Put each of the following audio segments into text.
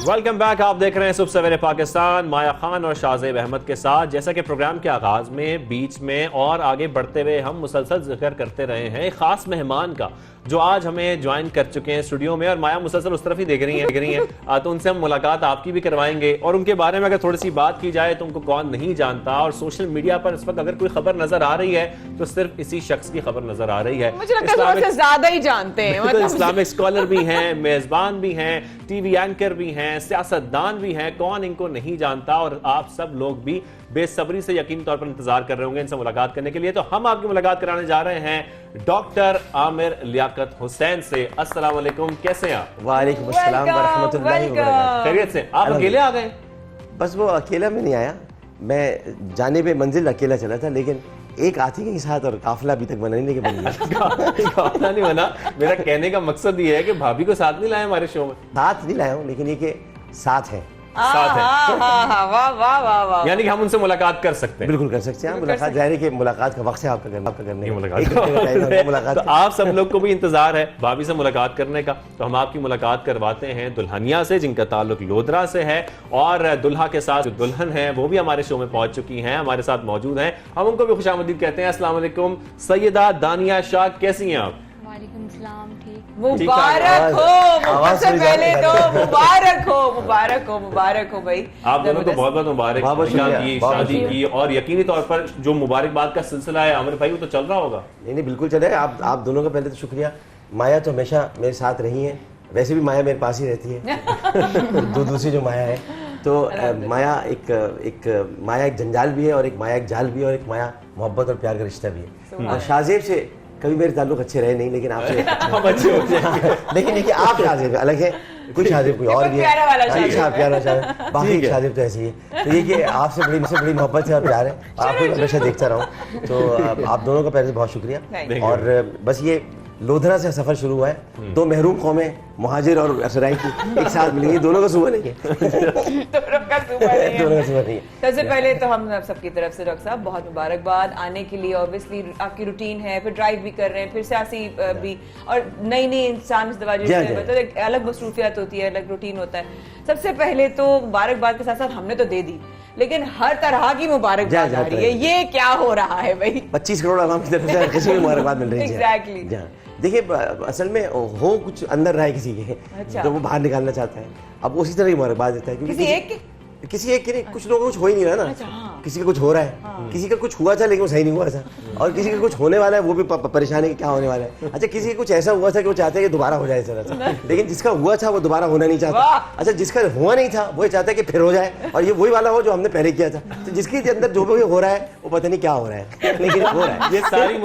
Welcome back. آپ دیکھ رہے ہیں صبح سویرے پاکستان مایا خان اور شاہزیب احمد کے ساتھ. جیسا کہ پروگرام کے آغاز میں، بیچ میں اور آگے بڑھتے ہوئے ہم مسلسل ذکر کرتے رہے ہیں ایک خاص مہمان کا جو آج ہمیں جوائن کر چکے ہیں اسٹوڈیو میں، اور مایا مسلسل اس طرف ہی دیکھ رہی ہیں تو ان سے ہم ملاقات آپ کی بھی کروائیں گے. اور ان کے بارے میں اگر تھوڑی سی بات کی جائے تو ان کو کون نہیں جانتا، اور سوشل میڈیا پر اس وقت اگر کوئی خبر نظر آ رہی ہے تو صرف اسی شخص کی خبر نظر آ رہی ہے. مجھے لگتا ہے زیادہ ہی جانتے ہیں. اسلامک اسکالر بھی ہیں، میزبان بھی ہیں، ٹی وی اینکر بھی ہیں، سیاست دان بھی ہیں. کون ان کو نہیں جانتا؟ اور آپ سب لوگ بھی بے صبری سے یقینی طور پر انتظار کر رہے ہوں گے ان سے ملاقات کرنے کے لیے. تو ہم آپ کی ملاقات کرانے جا رہے ہیں ڈاکٹر عامر لیاقت حسین سے. السلام علیکم، کیسے ہیں آپ؟ وعلیکم السلام ورحمۃ اللہ وبرکاتہ. خیریت سے؟ آپ اکیلے آ گئے؟ بس وہ اکیلا میں نہیں آیا، میں جانب منزل اکیلا چلا تھا، لیکن ایک آتی کے ساتھ اور قافلہ ابھی تک بنا نہیں، لیکن بن گیا. قافلہ نہیں بنا. میرا کہنے کا مقصد یہ ہے کہ بھابھی کو ساتھ نہیں لائے ہمارے شو میں. ساتھ نہیں لایا ہوں، لیکن یہ کہ ساتھ ہے. یعنی کہ ہم ان سے ملاقات کر سکتے ہیں. بالکل کر سکتے ہیں. ملاقات ظاہر ہے کہ ملاقات کا وقت ہے آپ کا کرنے تو آپ سب لوگ کو بھی انتظار ہے بھابھی سے ملاقات کرنے کا. تو ہم آپ کی ملاقات کرواتے ہیں دلہنیا سے، جن کا تعلق لودھرا سے ہے، اور دلہا کے ساتھ جو دلہن ہے وہ بھی ہمارے شو میں پہنچ چکی ہیں، ہمارے ساتھ موجود ہیں. ہم ان کو بھی خوش آمدید کہتے ہیں. السلام علیکم سیدہ دانیہ شاہ، کیسی ہیں آپ؟ وعلیکم السلام. ٹھیک. مبارک ہو، سب سے پہلے تو مبارک ہو، مبارک ہو، مبارک ہو بھائی. آپ دونوں کو بہت بہت مبارک کی شادی کی. اور یقینی طور پر جو مبارکباد کا سلسلہ ہے عامر بھائی وہ تو چل رہا ہوگا. نہیں بالکل چلے. آپ دونوں کا پہلے تو شکریہ. مایا تو ہمیشہ میرے ساتھ رہی ہیں، ویسے بھی مایا میرے پاس ہی رہتی ہے. دوسری جو مایا ہے تو مایا ایک جنجال بھی ہے، اور ایک مایا ایک جال بھی ہے، اور ایک مایا محبت اور پیار کا رشتہ بھی ہے. اور شاہزیب سے کبھی میرے تعلق اچھے رہے نہیں، لیکن آپ سے اچھے ہوتے ہیں. لیکن یہ کہ آپ شاہزیب الگ ہے، کوئی شاہزیب کوئی اور بھی ہے. اچھا پیارا شاہزیب، باقی شاہزیب تو ایسی ہے. تو یہ کہ آپ سے بڑی محبت ہے اور پیار ہے، آپ کو ہمیشہ دیکھتا رہا ہوں. تو آپ دونوں کا پہلے سے بہت شکریہ. اور بس یہ لودھرا سے سفر شروع ہوا ہے. دو محروم قومیں، مہاجر اور سرائی کی، ایک ساتھ ملیں گی. دونوں کا صوبہ نہیں ہے. سب سے پہلے تو ہم سب کی طرف سے ڈاکٹر صاحب بہت مبارکباد آنے کے لیے. اوبیسلی آپ کی روٹین ہے، پھر ڈرائیو بھی کر رہے ہیں، پھر سیاسی بھی، اور نئی انسان اس دوا جو ہے الگ مصروفیات ہوتی ہے، الگ روٹین ہوتا ہے. سب سے پہلے تو مبارکباد کے ساتھ ساتھ ہم نے تو دے دی، لیکن ہر طرح کی مبارکباد آ رہی ہے. یہ کیا ہو رہا ہے بھائی؟ 25 کروڑ عوام کی طرف سے کسی کو مبارکباد مل رہی ہے. ایگزیکٹلی. دیکھیے اصل میں ہو کچھ اندر رہا ہے کسی کے تو وہ باہر نکالنا چاہتا ہے. اب اسی طرح کی مبارکباد دیتا ہے. کسی ایک کے نہیں، کچھ لوگوں کو کچھ ہو ہی نہیں رہا نا. کسی کا کچھ ہو رہا ہے، کسی کا کچھ ہوا تھا لیکن وہ صحیح نہیں ہوا تھا، اور کسی کا کچھ ہونے والا ہے وہ بھی پریشان ہے کہ کیا ہونے والا ہے. اچھا کسی کا کچھ ایسا ہوا تھا کہ وہ چاہتے ہیں کہ دوبارہ ہو جائے اس طرح سے، لیکن جس کا ہوا تھا وہ دوبارہ ہونا نہیں چاہتا. اچھا جس کا ہوا نہیں تھا وہ چاہتا ہے کہ پھر ہو جائے، اور یہ وہی والا ہو جو ہم نے پہلے کیا تھا. تو جس کے اندر جو بھی ہو رہا ہے وہ پتہ نہیں کیا ہو رہا ہے، لیکن ہو رہا ہے. یہ ساری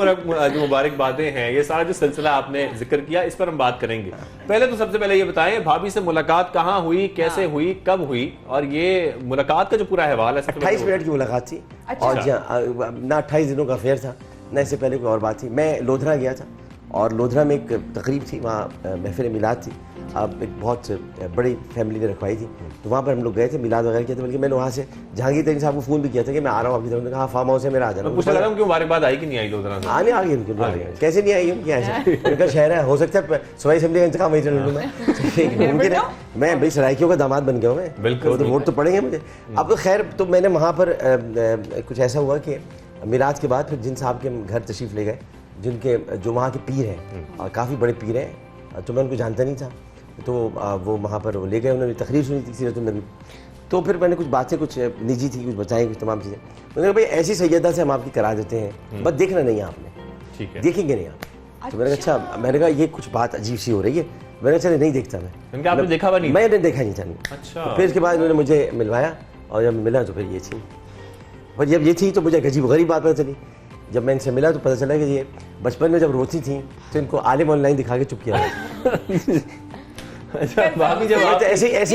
جو مبارکبادیں ہیں، یہ سارا جو سلسلہ آپ نے ذکر کیا، اس پر ہم بات کریں گے. پہلے تو سب سے پہلے یہ بتائیں بھابھی سے ملاقات کہاں ہوئی، کیسے ہوئی، کب ہوئی، اور یہ ملاقات کا جو پورا حوالہ ہے. 28 منٹ کی ملاقات تھی، اور نہ 28 دنوں کا افیئر تھا، نہ اس سے پہلے کوئی اور بات تھی. میں لودھرا گیا تھا، اور لودھرا میں ایک تقریب تھی، وہاں محفل میلاد تھی. اب ایک بہت بڑی فیملی نے رکھوائی تھی، تو وہاں پر ہم لوگ گئے تھے، میلاد وغیرہ کیا تھا. بلکہ میں نے وہاں سے جہانگیر ترین صاحب کو فون بھی کیا تھا کہ میں آ رہا ہوں. ابھی کہا فارم ہاؤس ہے میرا، آ جانا. پوچھا لگا کہ مبارکباد آئی کہ نہیں آئی لودھرا سے؟ آنے آ گئی. کیسے نہیں آئی؟ کیا ان کا شہر ہے، ہو سکتا ہے صوبائی اسمبلی کا انتخاب وہیں چل لوں میں. ممکن ہے میں بھائی سرائکیوں کا داماد بن گیا ہوں میں. بالکل، تو ووٹ تو پڑیں گے مجھے. اب خیر تو میں نے وہاں پر کچھ ایسا ہوا کہ میلاد کے بعد پھر جن صاحب کے گھر تشریف لے گئے، جن کے جو وہاں کے پیر ہیں، اور کافی بڑے پیر ہیں، تو میں ان کو جانتا نہیں تھا. تو وہ وہاں پر لے گئے، انہوں نے تقریر سنی تھی سیرت النبی. تو پھر میں نے کچھ باتیں کچھ نجی تھی، کچھ بتائیں، کچھ تمام چیزیں. میں نے کہا بھائی ایسی سیدہ سے ہم آپ کی کرا دیتے ہیں، بس دیکھنا نہیں ہے آپ نے. ٹھیک ہے، دیکھیں گے نہیں آپ. تو میں نے کہا اچھا. میں نے کہا یہ کچھ بات عجیب سی ہو رہی ہے. میں نے کہا نہیں دیکھتا میں نے دیکھا نہیں تھا. پھر اس کے بعد انہوں نے مجھے ملوایا، اور جب ملا تو پھر یہ تھی. پر جب یہ تھی تو مجھے عجیب غریب بات پتہ چلی. جب میں ان سے ملا تو پتہ چلا کہ یہ بچپن میں جب روتی تھیں تو ان کو عالم آن لائن دکھا کے چپ کیا. ایسے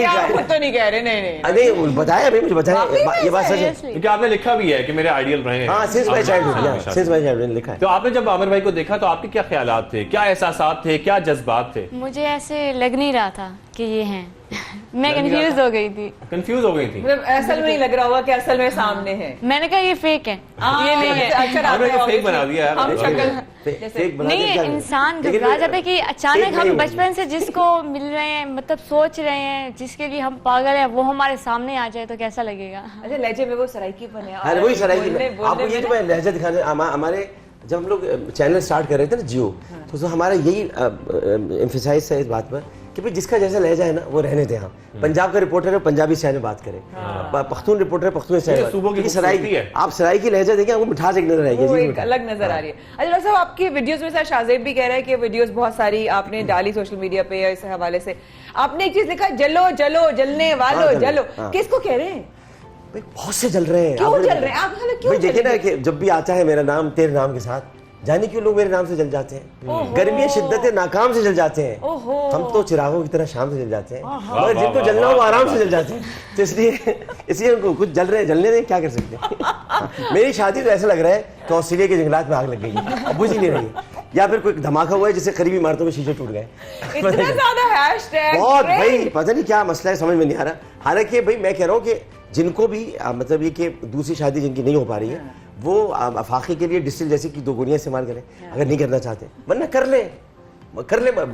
نہیں بتایا مجھے بتایا یہ بات سچ ہے کیونکہ آپ نے لکھا بھی ہے کہ میرے آئیڈیل رہے ہیں. ہاں سنس مائی چائلڈہڈ لکھا ہے. تو آپ نے جب عامر بھائی کو دیکھا تو آپ کے کیا خیالات تھے، کیا احساسات تھے، کیا جذبات تھے؟ مجھے ایسے لگ نہیں رہا تھا کہ یہ ہیں. میں کنفیوز ہو گئی تھی. کنفیوز ہو گئی تھی, مطلب اصل میں نہیں لگ رہا ہوگا کہ اصل میں سامنے ہے. میں نے کہا یہ فیک ہے, یہ نہیں ہے. اچھا فیک بنا دیا یار. ہم شکل نہیں, انسان گھبرا جاتا ہے کہ اچانک ہم بچپن سے جس کو مل رہے ہیں, مطلب سوچ رہے ہیں, جس کے لیے ہم پاگل ہیں, وہ ہمارے سامنے آ جائے تو کیسا لگے گا. اچھا لہجے میں وہ سرائکی بنے, ارے وہی سرائکی میں آپ کو یہ تو میں لہجہ دکھانے, ہمارے جب ہم لوگ چینل سٹارٹ کر رہے تھے نا جیو, تو ہمارا یہی ایمفیسائز ہے اس بات پر کہ بھائی جس کا جیسا لہجہ ہے نا وہ رہنے دیں. ہم پنجاب کا رپورٹر ہے پنجابی اسٹائل میں بات کریں, پختون رپورٹر ہے پختون اسٹائل. سرائکی ہے, آپ سرائکی لہجہ دیکھیں وہ مٹھاس ایک نظر آئے گی, ایک الگ نظر آ رہی ہے. اچھا ڈاکٹر صاحب آپ کی ویڈیوز میں شاہزیب بھی کہہ رہا ہے کہ ویڈیوز بہت ساری آپ نے ڈالی سوشل میڈیا پہ, اس حوالے سے آپ نے ایک چیز لکھا, جلو جلو جلنے والو جلو, کس کو کہہ رہے ہیں؟ بہت سے جل رہے ہیں. کیوں جل رہے ہیں آپ؟ کیوں دیکھیں نا کہ جب بھی آتا ہے میرا نام تیرے نام کے ساتھ, جانے کیوں لوگ میرے نام سے جل جاتے ہیں. گرمی شدت ناکام سے جل جاتے ہیں, ہم تو چراغوں کی طرح شام سے جل جاتے ہیں, مگر جن کو جلنا ہو آرام سے جل جاتے ہیں. تو اس لیے ان کو کچھ جل رہے ہیں, جلنے دیں, کیا کر سکتے ہیں. میری شادی تو ایسا لگ رہا ہے کہ آسٹریلیا کے جنگلات میں آگ لگ گئی, اب بجھ ہی نہیں رہی, یا پھر کوئی دھماکہ ہوا ہے جس سے قریبی عمارتوں میں شیشے ٹوٹ گئے. اتنا زیادہ ہیش ٹیگ بہت بھائی پتہ نہیں کیا مسئلہ ہے, سمجھ میں نہیں آ رہا. حالانکہ بھائی میں کہہ رہا ہوں کہ جن کو بھی مطلب یہ کہ دوسری شادی جن کی نہیں ہو پا رہی ہے وہ افاقی کے لیے ڈسٹل جیسی کی 2 گولیاں استعمال کریں اگر نہیں کرنا چاہتے, ورنہ کر لیں,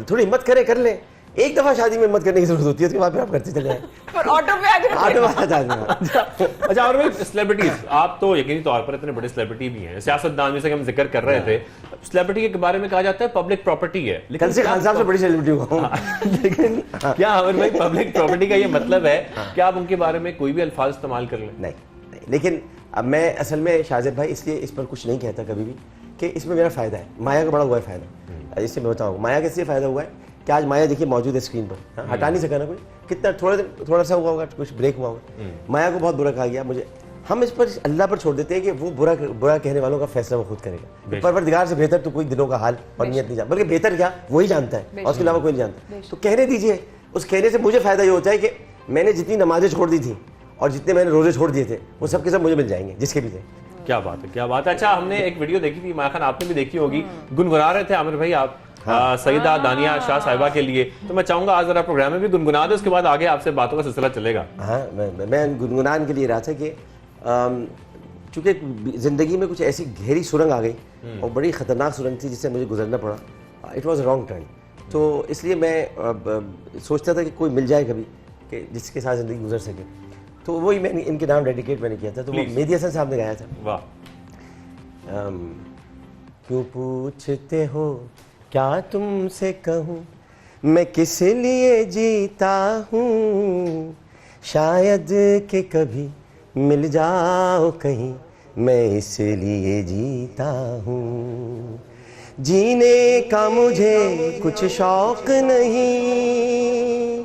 تھوڑی ہمت کریں. ایک دفعہ شادی میں ہمت کرنے کی ضرورت ہوتی ہے, اس کے بعد پھر آپ کرتے چلے جائیں, آٹو پہ آ جائیں. اچھا اور سیلیبریٹیز, آپ تو یقینی طور پر اتنے بڑے سیلیبریٹی بھی ہیں, سیاستدان جیسے کہ ہم ذکر کر رہے تھے, سیلیبریٹی کے بارے میں کہا جاتا ہے پبلک پراپرٹی ہے. کل سے خان صاحب سے بڑی سیلیبریٹی ہوا ہوں. لیکن کیا عامر بھائی پبلک پراپرٹی کا یہ مطلب ہے کہ آپ ان کے بارے میں کوئی بھی الفاظ استعمال کر لیں؟ نہیں, لیکن اب میں اصل میں شاہزیب بھائی اس لیے اس پر کچھ نہیں کہتا کبھی بھی کہ اس میں میرا فائدہ ہے. مایا کا بڑا ہوا ہے فائدہ, اس سے میں بتاؤں مایا کا اس لیے فائدہ ہوا ہے کہ آج مایا دیکھیے موجود ہے اسکرین پر, ہٹا نہیں سکا نا کوئی, کتنا تھوڑا سا ہوا ہوگا, کچھ بریک ہوا ہوگا. مایا کو بہت برا کہا گیا مجھے, ہم اس پر اللہ پر چھوڑ دیتے ہیں کہ وہ برا کہنے والوں کا فیصلہ وہ خود کرے گا. پروردگار سے بہتر تو کوئی دلوں کا حال اور نیت نہیں جانتا, بلکہ بہتر کیا وہی جانتا ہے, اور اس کے علاوہ کوئی نہیں جانتا. تو کہنے دیجیے, اس کہنے سے مجھے فائدہ یہ ہوتا ہے کہ میں نے جتنی نمازیں چھوڑ دی تھیں اور جتنے میں نے روزے چھوڑ دیے تھے وہ سب کے سب مجھے مل جائیں گے, جس کے بھی تھے. کیا بات ہے, کیا بات ہے. اچھا ہم نے ایک ویڈیو دیکھی تھی مایا خان, آپ نے بھی دیکھی ہوگی, گنگنا رہے تھے عامر بھائی آپ سیدہ دانیہ شاہ صاحبہ کے لیے, تو میں چاہوں گا آج ذرا پروگرام میں بھی گنگنا دیں, اس کے بعد آگے آپ سے باتوں کا سلسلہ چلے گا. ہاں میں گنگنان کے لیے رہا تھا کہ چونکہ زندگی میں کچھ ایسی گہری سرنگ آ گئی اور بڑی خطرناک سرنگ تھی جس سے مجھے گزرنا پڑا. It was a wrong turn, تو اس لیے میں سوچتا تھا کہ کوئی مل جائے کبھی کہ جس کے ساتھ زندگی گزر سکے, تو وہی میں ان کے نام ڈیڈیکیٹ میں نے کیا تھا. تو وہ مہدی حسن صاحب نے گایا تھا. واہ. کیوں پوچھتے ہو کیا تم سے کہوں, میں کس لیے جیتا ہوں, شاید کہ کبھی مل جاؤ کہیں, میں اس لیے جیتا ہوں. جینے کا مجھے کچھ شوق نہیں,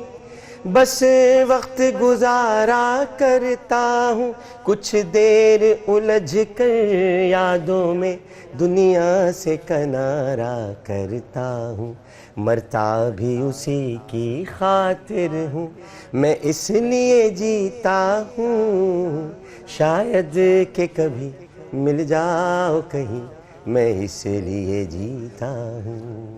بس وقت گزارا کرتا ہوں, کچھ دیر الجھ کر یادوں میں دنیا سے کنارہ کرتا ہوں, مرتا بھی اسی کی خاطر ہوں, میں اس لیے جیتا ہوں, شاید کہ کبھی مل جاؤ کہیں, میں اس لیے جیتا ہوں.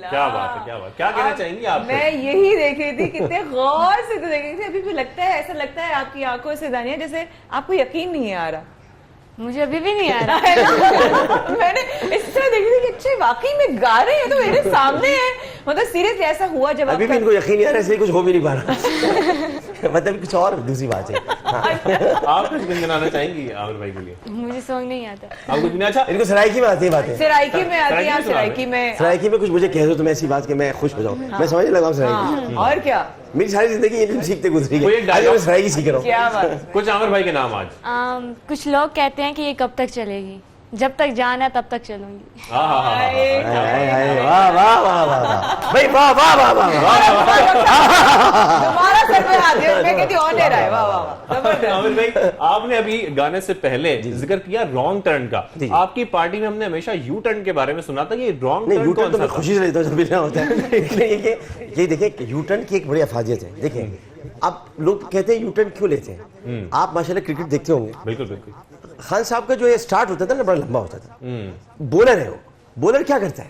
کیا بات ہے, کیا بات, کیا کہنا چاہیں گی آپ؟ میں یہی دیکھ رہی تھی, کتنے غور سے دیکھ رہی تھی. ابھی بھی لگتا ہے, ایسا لگتا ہے آپ کی آنکھوں سے دانیہ جیسے آپ کو یقین نہیں آ رہا. مجھے ابھی بھی نہیں آ رہا. میں نے اس طرح دیکھ رہی کہ اچھا واقعی میں گا رہے ہیں تو میرے سامنے ہے, مطلب سیریسلی ایسا ہوا جب ابھی بھی ان کو یقین نہیں آ رہا, اس لیے کچھ ہو بھی نہیں پا رہا. مطلب کچھ اور دوسری بات ہے. آپ کچھ گنگنانا چاہیں گی عامر بھائی کے لیے؟ مجھے سانگ نہیں آتا. آپ کچھ نہیں. اچھا ان کو سرائکی میں آتی ہے باتیں, سرائکی میں آتی ہے, سرائکی میں کچھ مجھے کہہ دو تو میں ایسی بات کہ میں خوش ہو جاؤں, میں سمجھنے لگا ہوں سرائکی. اور کیا, میری ساری زندگی یہ سیکھتے گزری ہے, میں سرائکی سیکھ رہا ہوں. کیا بات. کچھ عامر بھائی کے نام آج. کچھ لوگ کہتے ہیں کہ یہ کب تک چلے گی, جب تک جان ہے تب تک چلوں گی. واہ واہ واہ واہ بھائی, واہ واہ واہ دوبارہ سر پہ ہاتھ دیا, میں کہتی آن ایئر ہے. واہ واہ. عامر بھائی آپ نے ابھی گانے سے پہلے ذکر کیا رانگ ٹرن کا. آپ کی پارٹی میں ہم نے ہمیشہ یو ٹرن کے بارے میں سنا تھا, یہ رانگ ٹرن کون سا؟ خوشی سے لیتا ہوں جب ملنا ہوتا ہے. یہ دیکھیں یو ٹرن کی ایک بڑی افادیت ہے. دیکھیں اب لوگ کہتے ہیں یو ٹرن کیوں لیتے ہیں. آپ ماشاءاللہ کرکٹ دیکھتے ہوں گے. بالکل بالکل. خان صاحب کا جو یہ سٹارٹ ہوتا تھا نا بڑا لمبا ہوتا تھا. بولر ہے وہ, بولر کیا کرتا ہے,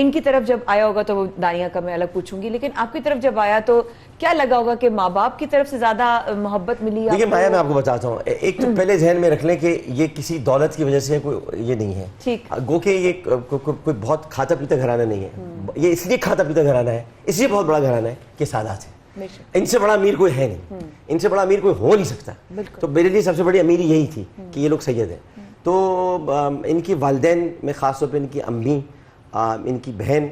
ان کی طرف جب آیا ہوگا تو وہ دانیہ کا میں الگ پوچھوں گی، لیکن آپ کی طرف جب آیا تو کیا لگا ہوگا کہ ماں باپ کی طرف سے زیادہ محبت ملی؟ دیکھیے مایا، میں آپ کو بتاتا ہوں، ایک تو پہلے ذہن میں رکھ لیں کہ یہ کسی دولت کی وجہ سے کوئی یہ نہیں ہے، ٹھیک، گو کہ یہ کوئی بہت کھاتا پیتا گھرانہ نہیں ہے، یہ اس لیے کھاتا پیتا گھرانہ ہے، اس لیے بہت بڑا گھرانہ ہے کہ سادات ہے، ان سے بڑا امیر کوئی ہے نہیں، ان سے بڑا امیر کوئی ہو نہیں سکتا، تو میرے لیے سب سے بڑی امیری یہی تھی کہ یہ لوگ سید ہیں۔ تو ان کی والدین میں خاص طور پہ ان کی امی، ان کی بہن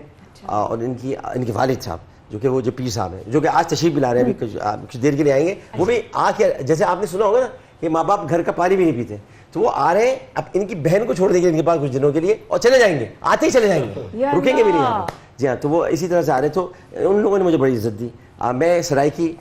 اور ان کے والد صاحب جو کہ وہ جو پیر صاحب ہیں، جو کہ آج تشریف بھی لا رہے ہیں، ابھی کچھ دیر کے لیے آئیں گے، وہ بھی آ کے جیسے آپ نے سنا ہوگا نا کہ ماں باپ گھر کا پانی بھی نہیں پیتے، تو وہ آ رہے ہیں اب ان کی بہن کو چھوڑ دیں گے ان کے پاس کچھ دنوں کے لیے اور چلے جائیں گے، آتے ہی چلے جائیں گے، رکیں گے بھی نہیں یہاں۔ جی ہاں، تو وہ اسی طرح سے آ رہے، تو ان لوگوں نے مجھے بڑی عزت دی۔ میں سرائے کی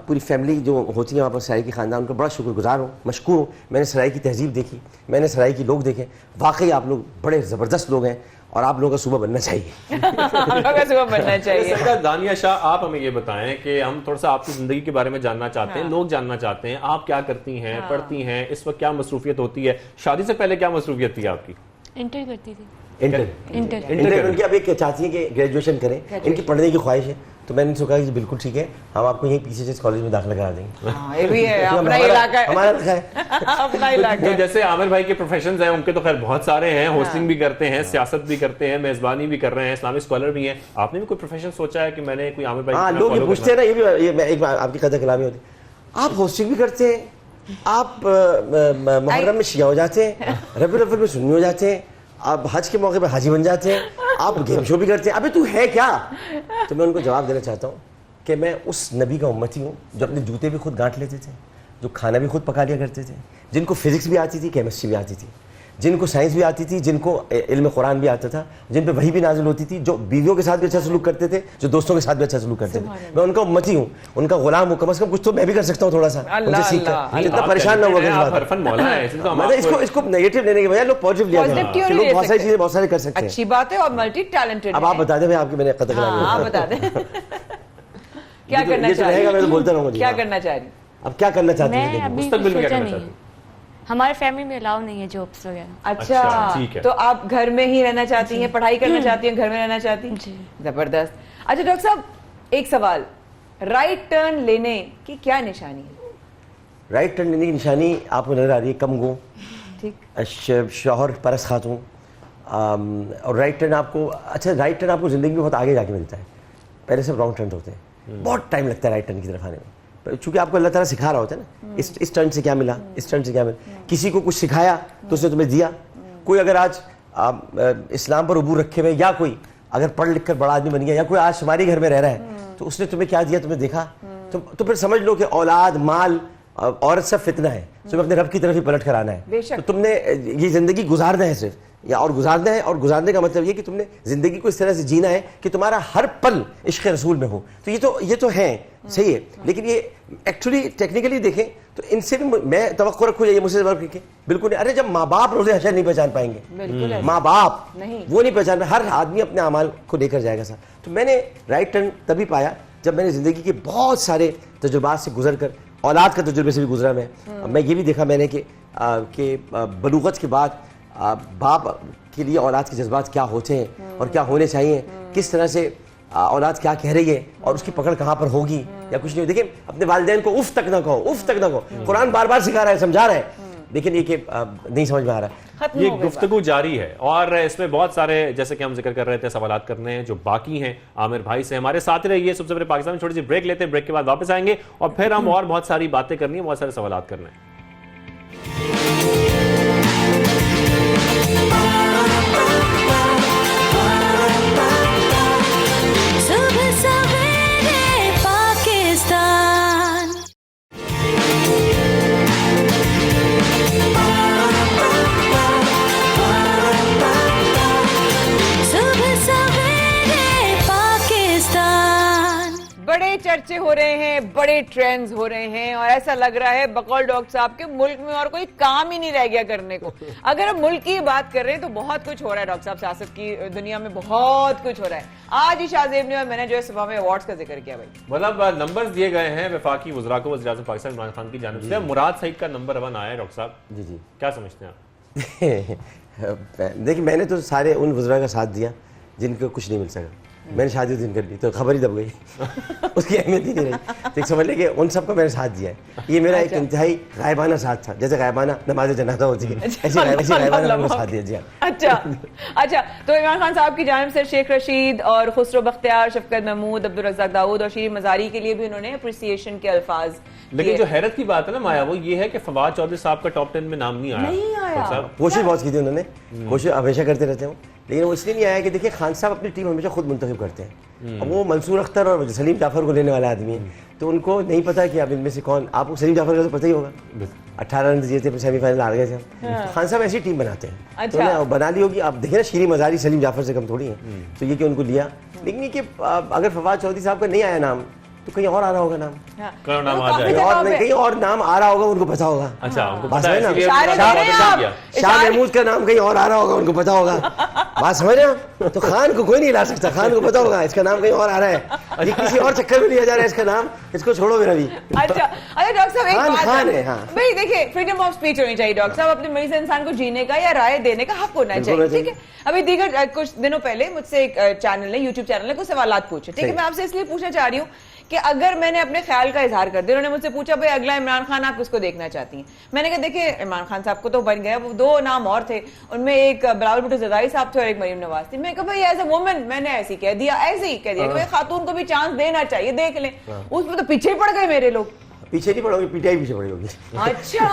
پوری فیملی جو ہوتی ہے وہاں پر، سرائے کی خاندان کا بڑا شکر گزار ہوں، مشکور ہوں۔ میں نے سرائے کی تہذیب دیکھی، میں نے سرائے کی لوگ دیکھے، واقعی آپ لوگ بڑے زبردست لوگ ہیں اور آپ لوگوں کا صوبہ بننا چاہیے، صوبہ بننا چاہیے۔ دانیہ شاہ، آپ ہمیں یہ بتائیں کہ ہم تھوڑا سا آپ کی زندگی کے بارے میں جاننا چاہتے ہیں، لوگ جاننا چاہتے ہیں آپ کیا کرتی ہیں، پڑھتی ہیں، اس وقت کیا مصروفیت ہوتی ہے، شادی سے پہلے کیا مصروفیت تھی آپ کی؟ انٹر کرتی تھی، انٹر ان کی اب ایک چاہتی ہیں کہ گریجویشن کریں، ان کی پڑھنے کی خواہش ہے، تو میں نے ان سے کہا کہ بالکل ٹھیک ہے، ہم آپ کو یہیں پی سی ایس کالج میں داخلہ کرا دیں گے، یہ بھی ہے اپنا علاقہ ہے، ہمارا ہے اپنا علاقہ ہے۔ جیسے عامر بھائی کے پروفیشنز ہیں ان کے تو خیر بہت سارے ہیں، ہوسٹنگ بھی کرتے ہیں، سیاست بھی کرتے ہیں، میزبانی بھی کر رہے ہیں، اسلامی اسکالر بھی ہیں، آپ نے بھی کوئی پروفیشن سوچا ہے کہ میں نے کوئی عامر بھائی؟ ہاں، لوگ یہ پوچھتے ہیں نا، یہ بھی ایک آپ کی قدر کلامی ہوتی ہے، آپ ہوسٹنگ بھی کرتے ہیں، آپ محرم میں شیعہ ہو جاتے ہیں، ربیع الاول میں سنی ہو جاتے ہیں، آپ حج کے موقع پہ حاجی بن جاتے ہیں، آپ گیم شو بھی کرتے ہیں، ابھی تو ہے کیا؟ تو میں ان کو جواب دینا چاہتا ہوں کہ میں اس نبی کا امتی ہوں جو اپنے جوتے بھی خود گانٹ لیتے تھے، جو کھانا بھی خود پکا لیا کرتے تھے، جن کو فزکس بھی آتی تھی، کیمسٹری بھی آتی تھی، جن کو سائنس بھی آتی تھی، جن کو علم قرآن بھی آتا تھا، جن پہ وحی بھی نازل ہوتی تھی، جو بیویوں کے ساتھ بھی اچھا سلوک کرتے تھے، جو دوستوں کے ساتھ بھی اچھا سلوک کرتے تھے۔ میں ان کا امتی ہوں، ان کا غلام ہوں، کم از کم کچھ تو میں بھی کر سکتا ہوں تھوڑا سا ان سے سیکھ کر، اتنا پریشان نہ ہوا اس کو نیگیٹو لینے کے بجائے لوگ پازیٹو لیا کریں، لوگ بہت ساری چیزیں بہت سارے کر سکتے ہیں، اچھی بات ہے، اور ملٹی ٹیلنٹڈ۔ اب آپ بتا دیں، میں آپ کی میں نے قدر کلامی، آپ بتا دیں کیا کرنا چاہ رہی ہیں؟ میں تو بولتا رہوں گا کیا کرنا چاہ رہی؟ اب کیا کرنا چاہتی میں ہیں؟ ابھی مستقبل میں کیا سوچا کرنا نہیں چاہتی ہے، ہمارے فیملی میں الاؤ نہیں ہے جابس وغیرہ۔ اچھا، ٹھیک ہے، تو آپ گھر میں ہی رہنا چاہتی ہیں، پڑھائی کرنا چاہتی ہیں، گھر میں رہنا چاہتی ہیں؟ جی، زبردست۔ اچھا ڈاکٹر صاحب، ایک سوال، رائٹ ٹرن لینے کی کیا نشانی ہے؟ رائٹ ٹرن لینے کی نشانی آپ کو نظر آ رہی ہے، کم گو، ٹھیک، شوہر پرست خاتون، اور رائٹ ٹرن آپ کو، اچھا رائٹ ٹرن آپ کو زندگی میں بہت آگے جا کے ملتا ہے، پہلے سب رانگ ٹرن ہوتے ہیں، بہت ٹائم لگتا ہے رائٹ ٹرن کی طرف آنے میں، چونکہ آپ کو اللہ تعالیٰ سکھا رہا ہوتا ہے نا، اس ٹرن سے کیا ملا، اس ٹرن سے کیا ملا، کسی کو کچھ سکھایا تو اس نے تمہیں دیا، کوئی اگر آج اسلام پر عبور رکھے ہوئے، یا کوئی اگر پڑھ لکھ کر بڑا آدمی بن گیا، یا کوئی آج شماری گھر میں رہ رہا ہے تو اس نے تمہیں کیا دیا، تمہیں دیکھا، تو پھر سمجھ لو کہ اولاد، مال، عورت سب فتنہ ہے، تمہیں اپنے رب کی طرف ہی پلٹ کر آنا ہے، تو تم نے یہ زندگی گزارنا ہے صرف، یا اور گزارنا ہے، اور گزارنے کا مطلب یہ کہ تم نے زندگی کو اس طرح سے جینا ہے کہ تمہارا ہر پل عشق رسول میں ہو، تو یہ تو ہے صحیح ہے، لیکن یہ ایکچولی ٹیکنیکلی دیکھیں تو ان سے بھی میں توقع رکھوں یہ مجھ سے بالکل نہیں، ارے جب ماں باپ روزے حشر نہیں پہچان پائیں گے، ماں باپ وہ نہیں پہچان پائے، ہر آدمی اپنے اعمال کو لے کر جائے گا سر، تو میں نے رائٹ ٹرن تبھی پایا جب میں نے زندگی کے بہت سارے تجربات سے گزر کر، اولاد کا تجربے سے بھی گزرا میں یہ بھی دیکھا میں نے کہ بلوغت کے بعد باپ کے لیے اولاد کے جذبات کیا ہوتے ہیں اور کیا ہونے چاہیے، کس طرح سے اولاد کیا کہہ رہی ہے اور اس کی پکڑ کہاں پر ہوگی یا کچھ نہیں۔ دیکھیں اپنے والدین کو اف تک نہ کہو، اف تک نہ کہو، قرآن بار بار سکھا رہا ہے، سمجھا رہا ہے، لیکن یہ کہ نہیں سمجھ میں آ رہا ہے۔ یہ گفتگو جاری ہے اور اس میں بہت سارے جیسے کہ ہم ذکر کر رہے تھے سوالات کرنے ہیں جو باقی ہیں عامر بھائی سے، ہمارے ساتھ رہیے۔ سب سے پہلے پاکستان میں چھوٹی سی بریک لیتے ہیں، بریک کے بعد واپس آئیں گے اور پھر ہم اور بہت ساری باتیں کرنی ہیں، بہت سارے سوالات کرنے ہیں۔ بڑے چرچے ہو رہے ہیں، بڑے ٹرینڈز ہو رہے ہیں، اور ایسا لگ رہا ہے بقول ڈاکٹر صاحب کے ملک میں اور کوئی کام ہی نہیں رہ گیا کرنے کو۔ اگر ہم ملک کی بات کر رہے ہیں تو بہت کچھ ہو رہا ہے ڈاکٹر صاحب، سیاست کی دنیا میں بہت کچھ ہو رہا ہے۔ آج ہی شاہ زیب نے اور میں نے جو ہے صبح میں ایوارڈز کا ذکر کیا بھائی، مطلب نمبرز دیے گئے ہیں وفاقی وزراء کو، وزیر اعظم پاکستان عمران خان کی جانب سے مراد سعید کا نمبر 1 آیا ہے ڈاکٹر صاحب، کیا سمجھتے ہیں آپ؟ دیکھیں میں نے تو سارے ان وزراء کا ساتھ دیا جن کو کچھ نہیں مل سکا. میں نے شادی اس دن کر لی تو خبر ہی دب گئی, اس کی اہمیت ہی نہیں رہی. تو ایک سمجھ لے کہ ان سب کو میں نے ساتھ دیا ہے. یہ میرا ایک انتہائی غائبانہ ساتھ تھا, جیسے غائبانہ نماز جنازہ ہوتی ہے ایسی غائبانہ میں ساتھ دیا. جی اچھا, تو عمران خان صاحب کی جانب سے شیخ رشید اور خسرو بختیار, شفقت محمود, عبدالرزاق داؤد اور شیرین مزاری کے لیے بھی انہوں نے اپریسیشن کے الفاظ. لیکن جو حیرت کی بات ہے نا مایا, وہ یہ ہے کہ فواد چودھری صاحب کا ٹاپ 10 میں نام نہیں آیا. کوشش بہت کی تھی انہوں نے, کوشش ہمیشہ کرتے رہتے ہوں, لیکن وہ اس لیے نہیں آیا کہ دیکھیں خان صاحب اپنی ٹیم ہمیشہ خود منتخب کرتے ہیں. اب وہ منصور اختر اور سلیم جعفر کو لینے والا آدمی ہے, تو ان کو نہیں پتا کہ اب ان میں سے کون. آپ کو سلیم جعفر کا تو پتہ ہی ہوگا, 18 رن دیے تھے, سیمی فائنل ہار گئے تھے. خان صاحب ایسی ٹیم بناتے ہیں, تو انہوں نے بنا لی ہوگی. آپ دیکھیں نا شیرین مزاری سلیم جعفر سے کم تھوڑی ہیں, تو یہ کہ ان کو لیا. لیکن یہ کہ اگر فواد چودھری صاحب کا نہیں آیا نام تو کہیں اور آ رہا ہوگا نام, کہیں اور نام آ رہا ہوگا, ان کو پتا ہوگا. شاہ محمود کا نام کہیں اور آ رہا ہوگا, ان کو پتا ہوگا. بات سمجھ رہے ہو, تو خان کو کوئی نہیں لا سکتا, خان کو پتا ہوگا اس کا نام کہیں اور آ رہا ہے, یہ کسی اور چکر میں لیا جا رہا ہے اس کا نام, اس کو چھوڑو میرا بھی. اچھا ڈاکٹر صاحب ایک بات ہے بھائی, دیکھیے فریڈم آف اسپیچ ہونی چاہیے ڈاکٹر صاحب, اپنے مریض انسان کو جینے کا یا رائے دینے کا حق ہونا چاہیے, ٹھیک ہے. ابھی دیگر کچھ دنوں پہلے مجھ سے ایک چینل ہے, یوٹیوب چینل ہے, کچھ سوالات پوچھے, ٹھیک ہے. میں آپ سے اس لیے پوچھنا چاہ رہی ہوں کہ اگر میں نے اپنے خیال کا اظہار کر دیا, انہوں نے مجھ سے پوچھا بھائی اگلا عمران خان آپ کس کو دیکھنا چاہتی ہیں. میں نے کہا دیکھیں عمران خان صاحب کو تو بن گیا, وہ 2 نام اور تھے, ان میں ایک بلاول بھٹو زرداری صاحب تھے اور ایک مریم نواز تھی. میں کہا بھائی ایز اے وومن میں نے ایسے ہی کہہ دیا کہ خاتون کو بھی چانس دینا چاہیے, دیکھ لیں. اس میں تو پیچھے پڑ گئے میرے لوگ. پیچھے نہیں پڑھو گی, پی ٹی آئی پیچھے پڑی ہوگی. اچھا,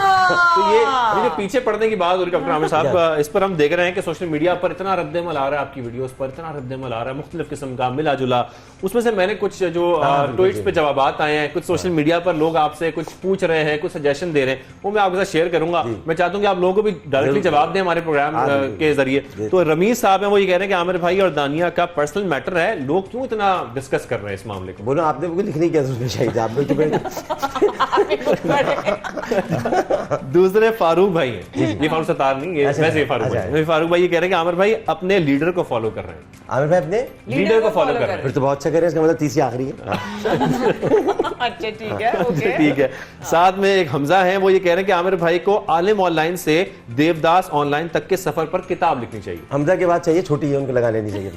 تو یہ جو پیچھے پڑنے کی بات ہو رہی ہے ڈاکٹر عامر صاحب, اس پر ہم دیکھ رہے ہیں کہ سوشل میڈیا پر اتنا رد عمل آ رہا ہے, آپ کی ویڈیوز پر اتنا رد عمل آ رہا ہے مختلف قسم کا ملا جلا. اس میں سے میں نے کچھ جو ٹویٹس پہ جوابات آئے ہیں, کچھ سوشل میڈیا پر لوگ آپ سے کچھ پوچھ رہے ہیں, کچھ سجیشن دے رہے ہیں, وہ میں آپ کے ساتھ شیئر کروں گا. میں چاہتا ہوں کہ آپ لوگوں کو بھی ڈائریکٹلی جواب دیں ہمارے پروگرام کے ذریعے. تو رمیز صاحب ہیں, وہ یہ کہہ رہے ہیں کہ عامر بھائی اور دانیہ کا پرسنل میٹر ہے, لوگ کیوں اتنا ڈسکس کر رہے ہیں اس معاملے کو. بولو آپ نے وہ لکھنے کی ضرورت نہیں چاہیے, آپ دوسرے فاروق بھائی ہیں, یہ فاروق ستار نہیں, یہ ویسے فاروق بھائی یہ کہہ رہے ہیں کہ عامر بھائی اپنے لیڈر کو فالو کر رہے ہیں. عامر بھائی اپنے لیڈر کو فالو کر رہے ہیں, پھر تو بہت اچھا کر رہے ہیں, اس کا مطلب تیسری آخری ہے. اچھا ٹھیک ہے, ٹھیک ہے. ساتھ میں ایک حمزہ ہیں, وہ یہ کہہ رہے ہیں کہ عامر بھائی کو عالم آن لائن سے دیوداس آن لائن تک کے سفر پر کتاب لکھنی چاہیے. حمزہ کے بعد چاہیے, چھوٹی ہے ان کو لگا لینی چاہیے.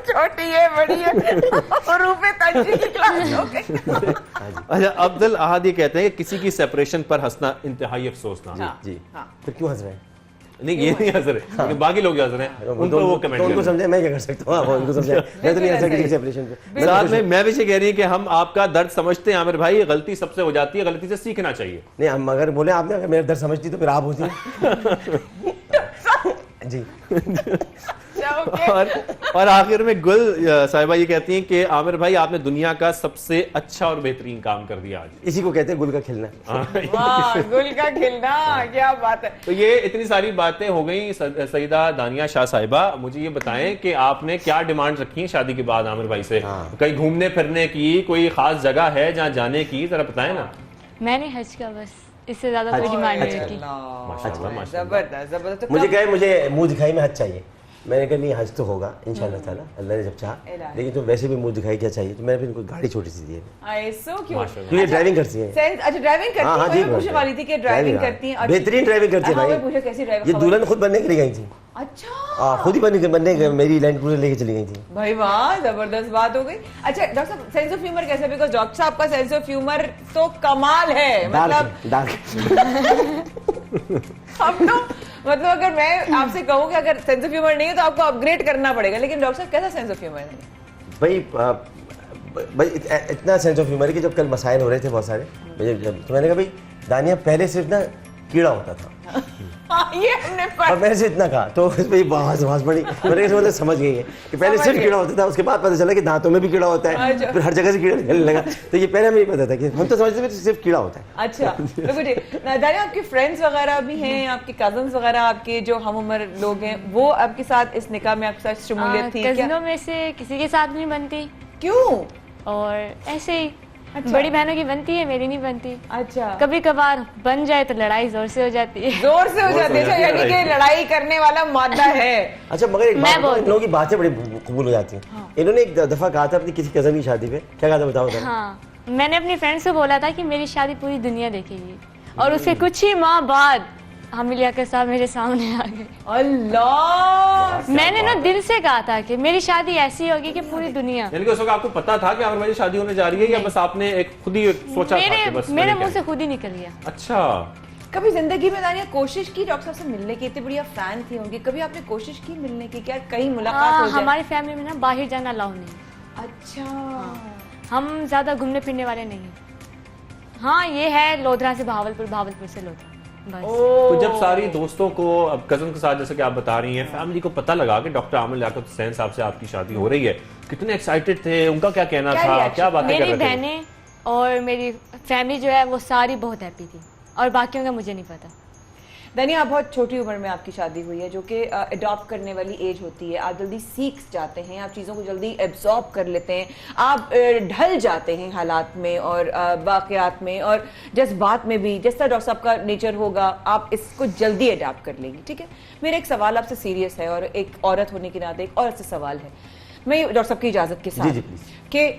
چھوٹی ہے بڑی ہے, اچھا عبدل احد یہ کہتے ہیں کہ کسی کی سیپریشن پر ہنسنا انتہائی افسوسناک. جی پھر کیوں ہنس رہے ہیں؟ نہیں یہ نہیں ہنس رہے, باقی لوگ ہنس رہے ہیں, ان کو وہ کمنٹ ان کو سمجھے, میں کیا کر سکتا ہوں, ان کو سمجھے, میں تو نہیں ہنس سکتا کسی سیپریشن پہ. ساتھ میں بھی یہ کہہ رہی ہے کہ ہم آپ کا درد سمجھتے ہیں عامر بھائی, غلطی سب سے ہو جاتی ہے, غلطی سے سیکھنا چاہیے. نہیں ہم اگر بولے آپ نے اگر میرا درد سمجھتی تو پھر آپ ہوتی ہیں. جی اور آخر میں گل صاحبہ یہ کہتی ہیں کہ عامر بھائی آپ نے دنیا کا سب سے اچھا اور بہترین کام کر دیا آج. اسی کو کہتے ہیں گل کا کھلنا. گل کا کھلنا, کیا بات ہے. تو یہ اتنی ساری باتیں ہو گئیں. سیدہ دانیہ شاہ صاحبہ, مجھے یہ بتائیں کہ آپ نے کیا ڈیمانڈ رکھی ہیں شادی کے بعد عامر بھائی سے؟ کہیں گھومنے پھرنے کی کوئی خاص جگہ ہے جہاں جانے کی, ذرا بتائیں نا. میں نے حج کا, بس اس سے زیادہ کوئی ڈیمانڈ نہیں رکھی. زبردست. مجھے کہے مجھے منہ دکھائی میں حج چاہیے, میں نے کہا نہیں حج تو ہوگا انشاءاللہ تعالیٰ, اللہ نے جب چاہا, لیکن تو ویسے بھی منہ دکھائی کیا چاہیے, تو میں نے پھر ان کو گاڑی چھوٹی سی دی ہے. یہ ڈرائیونگ کرتی ہیں. اچھا ڈرائیونگ کرتی ہیں, میں پوچھنے والی تھی کہ ڈرائیونگ کرتی ہیں. بہترین ڈرائیونگ کرتی ہیں بھائی. یہ دلہن خود بننے کے لیے گئی تھی. اچھا خود ہی بننے کے میری لینڈ کروزر لے کے چلی گئی تھی. بھائی واہ, زبردست بات ہو گئی. اچھا ڈاکٹر صاحب سینس آف ہیومر کیسے, بیکاز ڈاکٹر صاحب کا سینس آف ہیومر تو کمال ہے. مطلب اگر میں آپ سے کہوں کہ اگر سینس آف ہیومر نہیں ہے تو آپ کو اپ گریڈ کرنا پڑے گا, لیکن ڈاکٹر صاحب کیسا سینس آف ہیومر ہے؟ بھائی اتنا سینس آف ہیومر ہے کہ جب کل مسائل ہو رہے تھے بہت سارے, تو میں نے کہا بھائی دانیہ پہلے صرف نا کیڑا ہوتا تھا, اور میں نے سے اتنا کہا تو اس پہ بہت پڑی, میں نے سمجھ گئی ہے کہ پہلے صرف کیڑا ہوتا تھا, اس کے بعد پتہ چلا کہ دانتوں میں بھی کیڑا ہوتا ہے, پھر ہر جگہ سے کیڑا نکلنے لگا. تو یہ پہلے ہمیں نہیں پتا تھا کہ ہم تو سمجھتے تھے صرف کیڑا ہوتا ہے. اچھا دانیہ, آپ کے فرینڈس وغیرہ بھی ہیں, آپ کے کزنس وغیرہ, آپ کے جو ہم عمر لوگ ہیں, وہ آپ کے ساتھ اس نکاح میں آپ کے ساتھ شمولیت تھی؟ کزنوں میں سے کسی کے ساتھ نہیں بنتی. کیوں؟ اور ایسے ہی بڑی بہنوں کی بنتی ہے, میری نہیں بنتی. اچھا, کبھی کبھار بن جائے تو لڑائی زور سے ہو جاتی ہے. زور سے ہو جاتی ہے, یعنی کہ لڑائی کرنے والا مادہ ہے. اچھا مگر ایک بات, ان لوگوں کی باتیں بڑی قبول ہو جاتی ہیں. انہوں نے ایک دفعہ کہا تھا اپنی کسی کزن کی شادی پہ, کیا کہا تھا بتاؤ. ہاں, میں نے اپنی فرینڈ سے بولا تھا کہ میری شادی پوری دنیا دیکھے گی, اور اس کے کچھ ہی ماہ بعد حاملیہ کے ساتھ میرے سامنے آ گئے. اللہ, میں نے نا دل سے کہا تھا کہ میری شادی ایسی ہوگی کہ پوری دنیا. یعنی کہ اس وقت آپ کو پتا تھا کہ عامر بھائی شادی ہونے جا رہی ہے یا بس آپ نے ایک خود ہی سوچا تھا کہ بس میرے منہ سے خود ہی نکل گیا. اچھا, کبھی زندگی میں دانیہ کوشش کی ڈاکٹر صاحب سے ملنے کی؟ اتنی بڑی آپ فین تھی ہوں گی, کبھی آپ نے کوشش کی ملنے کی, کیا کہیں ملاقات ہو جائے؟ ہماری فیملی میں نا باہر جانا الاؤ نہیں. اچھا, ہم زیادہ گھومنے پھرنے والے نہیں ہیں. ہاں یہ ہے لودھرا سے بہاولپور, بہاولپور سے لودھرا بس. تو جب ساری دوستوں کو, اب کزن کے ساتھ جیسے کہ آپ بتا رہی ہیں, فیملی کو پتہ لگا کہ ڈاکٹر عامر لیاقت حسین صاحب سے آپ کی شادی ہو رہی ہے, کتنے ایکسائٹڈ تھے, ان کا کیا کہنا تھا, کیا باتیں کر رہے تھے؟ میری بہنیں اور میری فیملی جو ہے وہ ساری بہت ہیپی تھی, اور باقیوں کا مجھے نہیں پتا. دانیہ آپ بہت چھوٹی عمر میں آپ کی شادی ہوئی ہے, جو کہ اڈاپٹ کرنے والی ایج ہوتی ہے. آپ جلدی سیکھ جاتے ہیں, آپ چیزوں کو جلدی ایبزارب کر لیتے ہیں, آپ ڈھل جاتے ہیں حالات میں اور واقعات میں اور جذبات میں بھی. جس طرح ڈاکٹر صاحب کا نیچر ہوگا آپ اس کو جلدی اڈاپٹ کر لیں گی. ٹھیک ہے, میرا ایک سوال آپ سے سیریس ہے, اور ایک عورت ہونے کے ناطے ایک عورت سے سوال ہے, میں ڈاکٹر صاحب کی اجازت کے ساتھ, کہ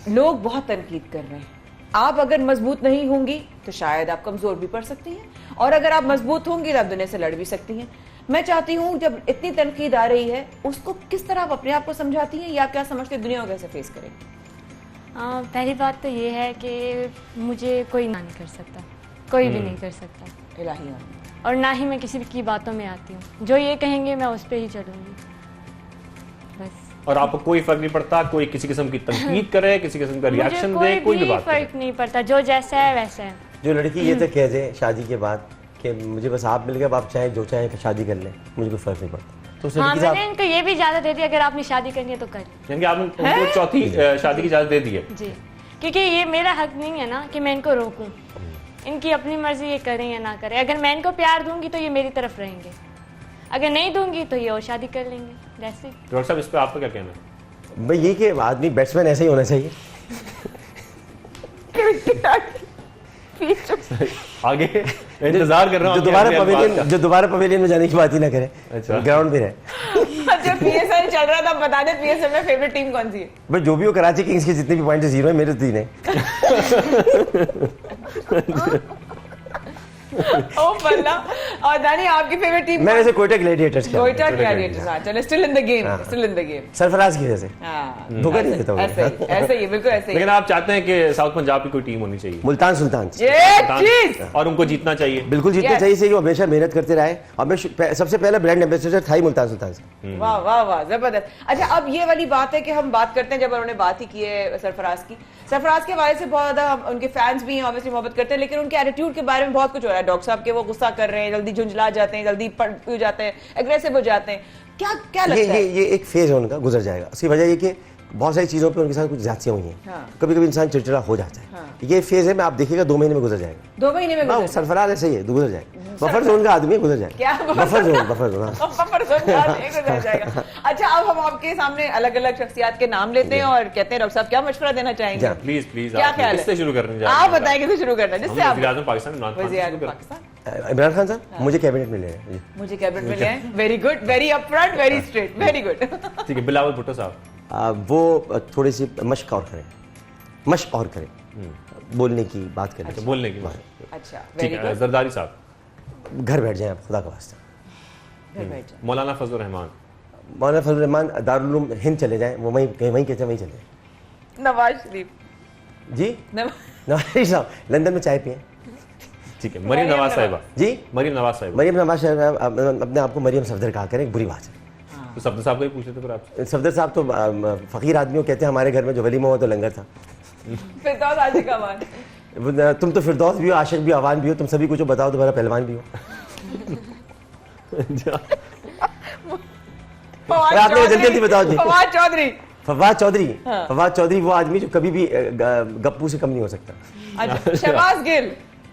لوگ بہت تنقید کر رہے ہیں, آپ اگر مضبوط نہیں ہوں گی تو شاید آپ کمزور بھی پڑ سکتی ہیں, اور اگر آپ مضبوط ہوں گی تو آپ دنیا سے لڑ بھی سکتی ہیں. میں چاہتی ہوں جب اتنی تنقید آ رہی ہے اس کو کس طرح آپ اپنے آپ کو سمجھاتی ہیں, یا کیا سمجھتے دنیا کو کیسے فیس کریں گی؟ پہلی بات تو یہ ہے کہ مجھے کوئی نہ نہیں کر سکتا, کوئی بھی نہیں کر سکتا, الہی, اور نہ ہی میں کسی کی باتوں میں آتی ہوں. جو یہ کہیں گے میں اس پہ ہی چلوں گی بس. اور آپ کو کوئی فرق نہیں پڑتا کوئی کسی قسم کی تنقید کرے, کسی قسم کا ریاکشن دے, کوئی بھی بات فرق نہیں پڑتا, جو جیسا ہے ویسا ہے. جو لڑکی یہ تک کہہ دے شادی کے بعد کہ مجھے بس آپ مل گئے, آپ چاہیں جو چاہیں شادی کر لیں, مجھے کوئی فرق نہیں پڑتا. تو ہاں میں نے ان کو یہ بھی اجازت دے دی, اگر آپ نے شادی کرنی ہے تو کر. یعنی کہ آپ ان کو چوتھی شادی کی اجازت دے دی ہے؟ جی, کیونکہ یہ میرا حق نہیں ہے نا کہ میں ان کو روکوں, ان کی اپنی مرضی, یہ کریں یا نہ کریں. اگر میں ان کو پیار دوں گی تو یہ میری طرف رہیں گے, اگر نہیں دوں گی تو یہ اور شادی کر لیں گے. جیسے ڈاکٹر صاحب اس پہ آپ کا کیا کہنا ہے؟ بھائی یہ کہ آدمی بیٹسمین ایسا ہی ہونا چاہیے. آگے انتظار کر رہا ہوں جو دوبارہ پویلین میں جانے کی بات ہی نہ کرے, گراؤنڈ پہ رہے. اچھا, پی ایس ایل چل رہا تھا, بتا دیں پی ایس ایل میں فیوریٹ ٹیم کون سی ہے؟ بھائی جو بھی ہو, کراچی کنگز کے جتنے بھی پوائنٹ 0 ہیں میرے 3 ہیں. او بلّہ. اور دانی آپ کی فیوریٹ ٹیم؟ میں ویسے کوئٹہ گلیڈیٹرز کا. کوئٹہ گلیڈیٹرز, ہاں چلو, still in the game, still in the game. Sarfaraz کی وجہ سے دھوکہ نہیں دیتا ہوں. ایسے ہی, بالکل ایسے ہی. لیکن آپ چاہتے ہیں کہ ساؤتھ پنجاب کی کوئی ٹیم ہونی چاہیے, ملتان سلطان, اور ان کو جیتنا چاہیے. بالکل جیتنا چاہیے, وہ ہمیشہ محنت کرتے رہے, اور میں سب سے پہلا برانڈ ایمبیسڈر تھا ہی ملتان سلطان سے. واہ واہ واہ, زبردست. اچھا, اب یہ والی بات ہے کہ ہم بات کرتے ہیں, جب انہوں نے بات ہی کی ہے سرفراز کی, سرفراز کے حوالے سے بہت زیادہ ان کے فینس بھی ہیں, obviously محبت کرتے ہیں, لیکن ان کے ایٹیٹیوڈ کے بارے میں بہت کچھ ہو رہا ہے. ڈاکٹر صاحب کے وہ غصہ کر رہے ہیں, جلدی جھنجھلا جاتے ہیں, جلدی پڑ جاتے ہیں, ایگریسو ہو جاتے ہیں. کیا لگتا ہے یہ ایک فیز ہے ان کا, گزر جائے گا. اس کی وجہ یہ کہ بہت ساری چیزوں پہ ان کے ساتھ کچھ زیادتیاں ہوئی ہیں, کبھی کبھی انسان چڑچڑا ہو جاتا ہے. یہ فیز ہے, میں آپ دیکھیے گا 2 مہینے میں گزر جائے گا. 2 مہینے میں سرفراز ایسے ہی ہے, گزر جائے گا. بفر زون کا آدمی گزر جائے گا. بفر زون جائے گا. اچھا, اب ہم آپ کے سامنے الگ الگ شخصیات کے نام لیتے ہیں اور کہتے ہیں ڈاکٹر صاحب کیا مشورہ دینا چاہیں گے؟ پلیز پلیز, کیا خیال ہے, کس سے شروع کرنے آپ بتائیں کس سے شروع کرنا ہے؟ جس سے آپ وزیر اعظم پاکستان عمران خان صاحب مجھے کیبنٹ میں لے رہے ہیں. مجھے کیبنٹ میں لے ہیں, very good, very upfront, very straight, very good. ٹھیک ہے. بلاول بھٹو صاحب وہ تھوڑی سی مشق اور کریں, بولنے کی بات کریں. اچھا, بولنے کی بات. اچھا, ٹھیک ہے. زرداری صاحب گھر بیٹھ جائیں آپ, خدا کا واسطہ. مولانا فضل الرحمان دارالعلوم ہند چلے جائیں, وہ وہیں کہتے ہیں وہیں چلے جائیں. نواز شریف جی, نواز شریف صاحب لندن میں چائے پئیں. ٹھیک ہے. مریم نواز صاحبہ جی, مریم نواز صاحب اپنے آپ کو مریم صفدر کہا کریں, بری بات ہے. تو صفدر صاحب کو ہی پوچھے تھے پھر آپ. صفدر صاحب تو فقیر آدمی ہو, کہتے ہیں ہمارے گھر میں جو ولیمہ ہوا تو لنگر تھا. فردوس عاشق اوان, تم تو فردوس بھی ہو, عاشق بھی, اوان بھی ہو, تم سبھی کچھ بتاؤ تو میرا پہلوان بھی ہو. آپ نے جلدی جلدی بتاؤ. جی, فواد چودھری وہ آدمی جو کبھی بھی گپو سے کم نہیں ہو سکتا.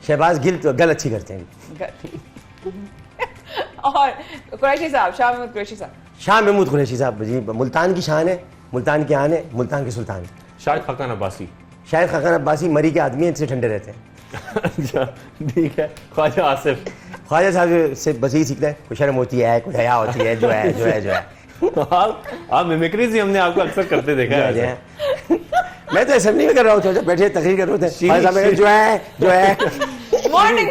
شہباز گل تو گل اچھی کرتے ہیں. اور قریشی صاحب, شاہ محمود قریشی صاحب جی, ملتان کی شان ہے, ملتان کی آن ہے, ملتان کے سلطان. شاہد خاقان عباسی مری کے آدمی ہیں, ان سے ٹھنڈے رہتے ہیں. اچھا ٹھیک ہے. خواجہ آصف, خواجہ صاحب سے بس یہی سیکھنا ہے, کوئی شرم ہوتی ہے, کوئی حیا ہوتی ہے, جو ہے. آپ میمکری سے ہم نے آپ کو اکثر کرتے دیکھا ہے. میں تو اسمبلی میں کر رہا ہوں, بیٹھے تقریر کر رہے تھے, جو ہے مارننگ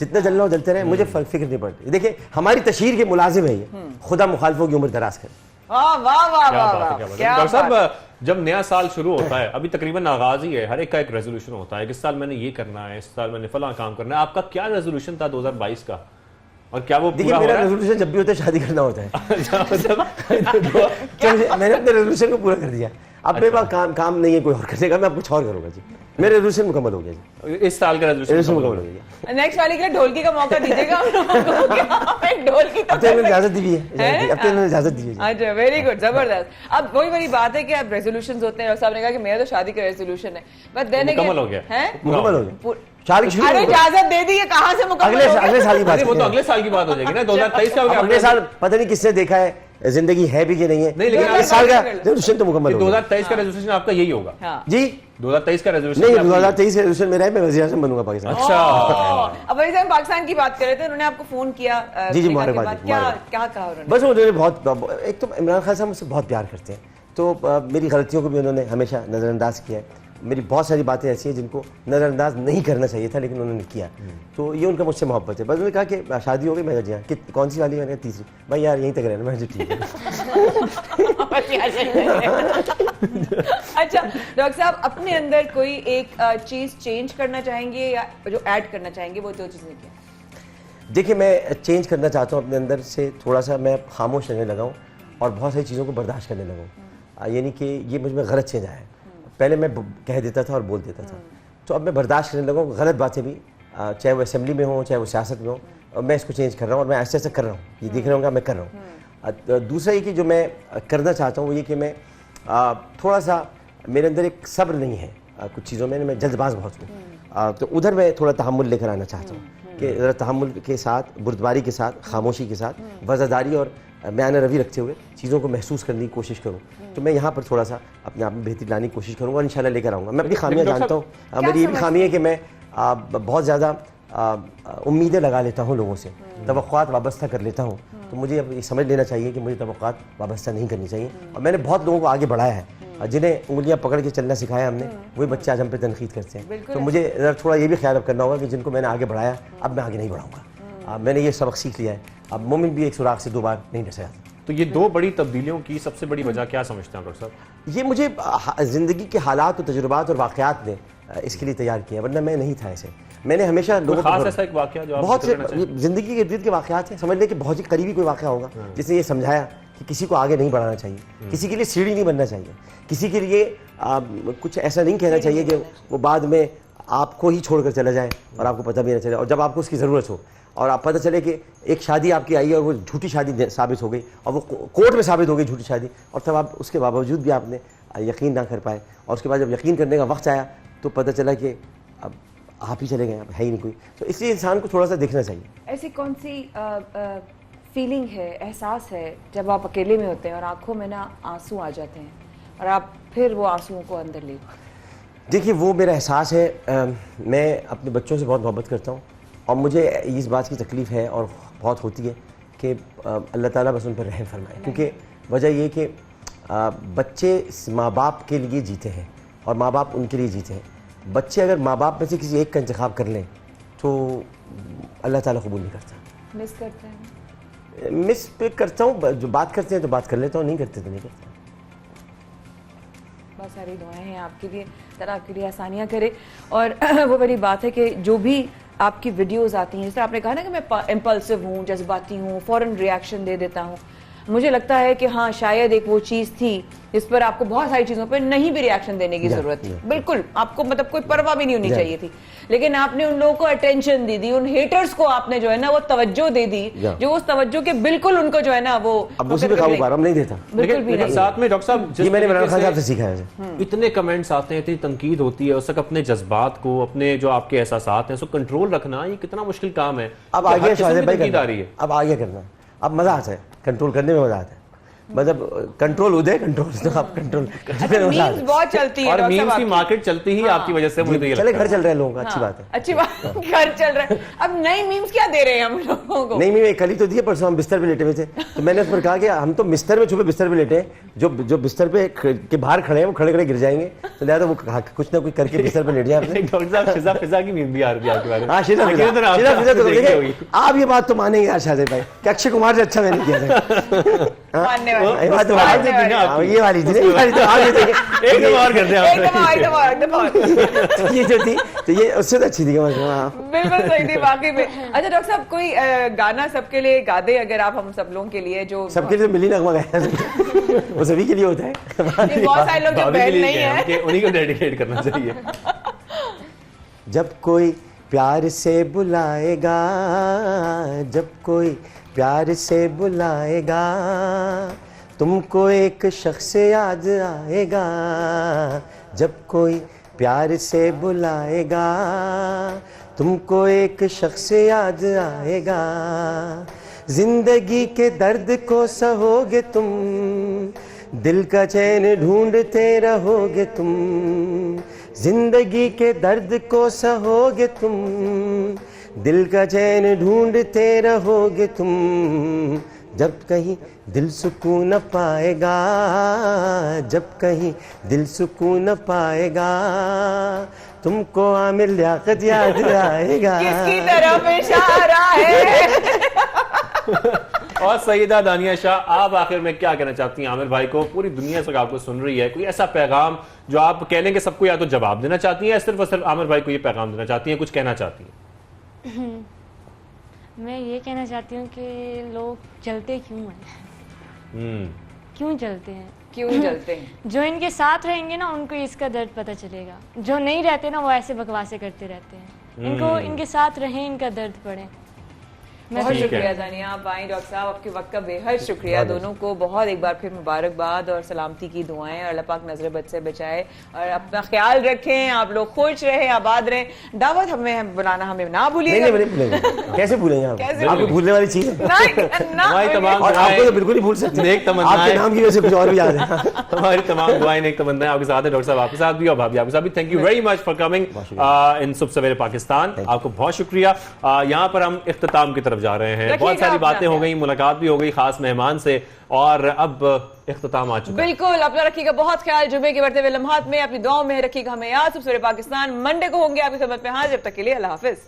جتنا جلنا ہو جلتے رہے, مجھے فکر نہیں پڑتی. دیکھیں ہماری تشہیر کے ملازم ہیں یہ, خدا مخالفوں کی عمر دراز کرے. ڈاکٹر صاحب جب نیا سال شروع ہوتا ہے, ابھی تقریباً آغاز ہی ہے, ہر ایک کا ایک ریزولوشن ہوتا ہے کہ اس سال میں نے یہ کرنا ہے, اس سال میں نے فلاں کام کرنا ہے. آپ کا کیا ریزولوشن تھا 2022 کا, اور کیا وہ دیکھیے میرا ریزولوشن جب بھی ہوتا ہے شادی کرنا ہوتا ہے. میں نے اپنے ریزولوشن کو پورا کر دیا. اب میرے پاس کام نہیں ہے کوئی اور کرنے کا, میں اب کچھ اور کروں گا جی. میرا ریزولوشن مکمل ہو گیا جی, اس سال کا ریزولوشن مکمل ہو گیا. نیکسٹ والی کے لیے ڈھولکی کا موقع دیجیے گا. اب تو انہوں نے اجازت دی ہے, اب تو انہوں نے اجازت دی ہے. اچھا ویری گڈ, زبردست. اب وہی والی بات ہے کہ اب ریزولوشنز ہوتے ہیں, اور صاحب نے کہا کہ میرا تو شادی کا ریزولوشن ہے, بٹ دین مکمل ہو گیا, مکمل ہو گیا. شادی شروع ارے اجازت دے دی ہے, کہاں سے مکمل ہو گیا؟ اگلے سال کی بات, وہ تو اگلے سال کی بات ہو جائے گی نا. 2023 کا ہو گیا, اگلے سال پتہ نہیں کس نے دیکھا ہے زندگی ہے بھی کہ نہیں ہے, نہیں, لیکن اس سال کا ریزولوشن تو مکمل ہو گیا. 2023 کا ریزولوشن آپ کا یہی ہوگا جی. 2023 کا ریزولوشن نہیں, 2023 کا ریزولوشن میرا ہے, میں وزیر اعظم بنوں گا پاکستان. اچھا, اب وہی صاحب پاکستان کی بات کر رہے تھے, انہوں نے آپ کو فون کیا, جی جی مبارکباد. کیا کہا انہوں نے؟ بس انہوں نے بہت, ایک تو عمران خان صاحب مجھ سے بہت پیار کرتے ہیں, تو میری غلطیوں کو بھی انہوں نے ہمیشہ نظر انداز کیا ہے. میری بہت ساری باتیں ایسی ہیں جن کو نظر انداز نہیں کرنا چاہیے تھا, لیکن انہوں نے کیا, تو یہ ان کا مجھ سے محبت ہے. بس انہوں نے کہا کہ شادی ہو گئی, میں کہا جی ہاں. کون سی والی؟ میں نے کہا تیسری. بھائی یار یہیں تک رہنا. میں ٹھیک ہے. اچھا ڈاکٹر صاحب, اپنے اندر کوئی ایک چیز چینج کرنا چاہیں گے یا جو ایڈ کرنا چاہیں گے, وہ دو چیزیں کیا؟ دیکھیے میں چینج کرنا چاہتا ہوں اپنے اندر سے, تھوڑا سا میں خاموش رہنے لگا ہوں اور بہت ساری چیزوں کو برداشت کرنے لگا ہوں. یعنی کہ یہ مجھ میں غلط چینج آیا ہے. پہلے میں کہہ دیتا تھا اور بول دیتا تھا, تو اب میں برداشت کرنے لگا ہوں غلط باتیں بھی, چاہے وہ اسمبلی میں ہوں چاہے وہ سیاست میں ہوں, اور میں اس کو چینج کر رہا ہوں, اور میں ایسے ایسے کر رہا ہوں, یہ دیکھ رہا ہوں کہ میں کر رہا ہوں. دوسرا یہ کہ جو میں کرنا چاہتا ہوں وہ یہ کہ میں تھوڑا سا, میرے اندر ایک صبر نہیں ہے کچھ چیزوں میں جلد باز بہت ہوں, تو ادھر میں تھوڑا تحمل لے کر آنا چاہتا ہوں کہ ذرا تحمل کے ساتھ, بردباری کے ساتھ, خاموشی کے ساتھ, وزاداری اور میانہ روی رکھتے ہوئے چیزوں کو محسوس کرنے کی کوشش کروں. تو میں یہاں پر تھوڑا سا اپنے آپ میں بہتری لانے کی کوشش کروں گا, اور انشاءاللہ لے کر آؤں گا. میں اپنی خامیاں جانتا ہوں, میری یہ بھی خامی ہے کہ میں بہت زیادہ امیدیں لگا لیتا ہوں لوگوں سے, توقعات وابستہ کر لیتا ہوں. تو مجھے اب یہ سمجھ لینا چاہیے کہ مجھے توقعات وابستہ نہیں کرنی چاہیے, اور میں نے بہت لوگوں کو آگے بڑھایا ہے, جنہیں انگلیاں پکڑ کے چلنا سکھایا ہم نے, وہی بچے آج ہم پہ تنقید کرتے ہیں. تو مجھے ذرا تھوڑا یہ بھی خیال اب کرنا ہوگا کہ جن کو میں نے آگے بڑھایا, اب میں آگے نہیں بڑھاؤں گا. میں نے یہ سبق سیکھ لیا ہے, اب مومن بھی ایک سوراخ سے 2 بار نہیں ڈسا جاتا. تو یہ 2 بڑی تبدیلیوں کی سب سے بڑی وجہ کیا سمجھتے ہیں ڈاکٹر صاحب؟ یہ مجھے زندگی کے حالات اور تجربات اور واقعات نے اس کے لیے تیار کیا, ورنہ میں نہیں تھا ایسے. میں نے ہمیشہ لوگوں خاص ایسا ایک واقعہ جو بہت سے زندگی کے ارد کے واقعات ہیں, سمجھ لیں کہ بہت ہی قریبی کوئی واقعہ ہوگا جس نے یہ سمجھایا کہ کسی کو آگے نہیں بڑھانا چاہیے, کسی کے لیے سیڑھی نہیں بننا چاہیے, کسی کے لیے کچھ ایسا نہیں کہنا چاہیے کہ وہ بعد میں آپ کو ہی چھوڑ کر چلا جائے اور آپ کو پتہ بھی نہ چلے, اور جب آپ کو اس کی ضرورت ہو اور آپ پتہ چلے کہ ایک شادی آپ کی آئی ہے اور وہ جھوٹی شادی ثابت ہو گئی, اور وہ کورٹ میں ثابت ہو گئی جھوٹی شادی, اور تب آپ اس کے باوجود بھی آپ نے یقین نہ کر پائے, اور اس کے بعد جب یقین کرنے کا وقت آیا تو پتہ چلا کہ اب آپ ہی چلے گئے, اب ہے ہی نہیں کوئی. تو اس لیے انسان کو تھوڑا سا دیکھنا چاہیے. ایسی کون سی فیلنگ ہے, احساس ہے جب آپ اکیلے میں ہوتے ہیں اور آنکھوں میں نا آنسو آ جاتے ہیں اور آپ پھر وہ آنسوؤں کو اندر لے؟ دیکھیے وہ میرا احساس ہے, میں اپنے بچوں سے بہت محبت کرتا ہوں, اور مجھے اس بات کی تکلیف ہے اور بہت ہوتی ہے کہ اللہ تعالیٰ بس ان پر رحم فرمائے, کیونکہ وجہ یہ کہ بچے ماں باپ کے لیے جیتے ہیں اور ماں باپ ان کے لیے جیتے ہیں. بچے اگر ماں باپ میں سے کسی ایک کا انتخاب کر لیں تو اللہ تعالیٰ قبول نہیں کرتا. مس کرتے ہیں؟ مس پہ کرتا ہوں, جو بات کرتے ہیں تو بات کر لیتا ہوں, نہیں کرتے تو نہیں کرتا. بہت ساری دعائیں ہیں آپ کے لیے, طرح آپ کے لیے آسانیاں کرے. اور وہ بڑی بات ہے کہ جو بھی آپ کی ویڈیوز آتی ہیں, جس طرح آپ نے کہا نا کہ میں امپلسو ہوں, جذباتی ہوں, فوراً ریاکشن دے دیتا ہوں, مجھے لگتا ہے کہ ہاں شاید ایک وہ چیز تھی جس پر آپ کو بہت ساری چیزوں پہ نہیں بھی ریاکشن دینے کی ضرورت تھی, بالکل آپ کو مطلب کوئی پرواہ بھی نہیں ہونی چاہیے تھی, لیکن آپ نے ان لوگوں کو اٹینشن دی دی, ان ہیٹرز کو آپ نے جو ہے نا وہ توجہ دے دی, جو اس توجہ کے بالکل ان کو جو ہے نا وہ اب اسی پہ قابو پا رہا ہوں, نہیں دیتا. لیکن ساتھ میں ڈاکٹر صاحب یہ میں نے عمران خان صاحب سے سیکھا ہے, اتنے کمنٹس آتے ہیں, اتنی تنقید ہوتی ہے, اس وقت اپنے جذبات کو, اپنے جو آپ کے احساسات ہیں اس کو کنٹرول رکھنا یہ کتنا مشکل کام ہے. اب آگے شاہد بھائی کرنا, اب آگے کرنا, اب مزہ آتا ہے, کنٹرول کرنے میں مزہ آتا ہے. مطلب کنٹرول ادے کنٹرول تو آپ کنٹرول میمز بہت چلتی ہے اور میمز کی مارکیٹ چلتی ہی آپ کی وجہ سے. مجھے چلے گھر چل رہے ہیں لوگوں کا, اچھی بات ہے, اچھی بات, گھر چل رہا ہے. اب نئی میمز کیا دے رہے ہیں ہم لوگوں کو؟ نہیں میم کل ہی تو دیے, پرسوں ہم بستر پہ لیٹے ہوئے تھے تو میں نے اس پر کہا کہ ہم تو بستر میں چھپے بستر پہ لیٹے ہیں, جو بستر پہ کے باہر کھڑے ہیں وہ کھڑے کھڑے گر جائیں گے, تو لہٰذا وہ کچھ نہ کچھ کر کے بستر پہ لیٹ جائیں. ڈاکٹر صاحب فضا فضا کی میم بھی آ رہی ہے آپ کے بارے میں. ہاں شیزا فضا, آپ یہ بات تو مانیں گے یار شاہزاد بھائی کہ اکشے کمار سے اچھا میں نے کیا تھا. یہ والی ایک دم اور کرتے یہ جو تھی تو یہ اس سے تو اچھی تھی. بالکل صحیح تھی واقعی میں. اچھا ڈاکٹر صاحب کوئی گانا سب کے لیے گا دے اگر آپ ہم سب لوگوں کے لیے, جو سب کے لیے ملی نغمہ گایا وہ سبھی کے لیے ہوتا ہے. بہت سارے لوگ جو بہن نہیں ہیں انہیں کو ڈیڈیکیٹ کرنا چاہیے. جب کوئی پیار سے بلائے گا, جب کوئی پیار سے بلائے گا, تم کو ایک شخص یاد آئے گا. جب کوئی پیار سے بلائے گا, تم کو ایک شخص یاد آئے گا. زندگی کے درد کو سہو گے تم, دل کا چین ڈھونڈتے رہو گے تم. زندگی کے درد کو سہو گے تم, دل کا چین ڈھونڈتے رہو گے تم. جب کہیں دل سکون نہ پائے گا, جب کہیں دل سکون نہ پائے گا, تم کو عامر لیاقت یاد آئے گا. کس کی طرف اشارہ ہے. اور سیدہ دانیہ شاہ, آپ آخر میں کیا کہنا چاہتی ہیں عامر بھائی کو؟ پوری دنیا سے آپ کو سن رہی ہے, کوئی ایسا پیغام جو آپ کہہ لیں کہ سب کو یا تو جواب دینا چاہتی ہیں یا صرف اور صرف عامر بھائی کو یہ پیغام دینا چاہتی ہیں, کچھ کہنا چاہتی ہیں؟ میں یہ کہنا چاہتی ہوں کہ لوگ چلتے کیوں ہیں, کیوں چلتے ہیں, کیوں چلتے ہیں. جو ان کے ساتھ رہیں گے نا ان کو اس کا درد پتہ چلے گا, جو نہیں رہتے نا وہ ایسے بکواسے کرتے رہتے ہیں. ان کو ان کے ساتھ رہیں, ان کا درد پڑے. بہت شکریہ دانیہ, آپ آئیں ڈاکٹر صاحب, آپ کے وقت کا بے حد شکریہ. دونوں کو بہت ایک بار پھر مبارکباد اور سلامتی کی دعائیں, اور اللہ پاک نظر بد سے بچائے, اور اپنا خیال رکھیں, آپ لوگ خوش رہیں, آباد رہیں. دعوت ہمیں بلانا ہمیں نہ بھولیے گا. کیسے بھولیں گے آپ کو بھولنے والی چیز ہے, ہماری تمام اور آپ کو تو بالکل نہیں بھول سکتے. ایک تمنا آپ کے نام کی وجہ سے کچھ اور بھی یاد ہے. ہماری تمام دعائیں ایک تمنا ہے آپ کے ساتھ ہے. ڈاکٹر صاحب آپ کے ساتھ بھی, اور بھابھی آپ کے ساتھ بھی. Thank you very much for coming in صبح سویرے پاکستان. آپ کو بہت شکریہ. یہاں پر ہم اختتام کی طرف جا رہے ہیں. بہت ساری باتیں ہو گئی, ملاقات بھی ہو گئی خاص مہمان سے, اور اب اختتام آ چکا. بالکل, اپنا رکھیے گا بہت خیال. جمعے کے بڑھتے ہوئے لمحات میں اپنی دعاؤں میں رکھیے گا ہمیں یاد. صبح سویرے پاکستان منڈے کو ہوں گے آپ کی خدمت میں حاضر. جب تک کے لیے اللہ حافظ.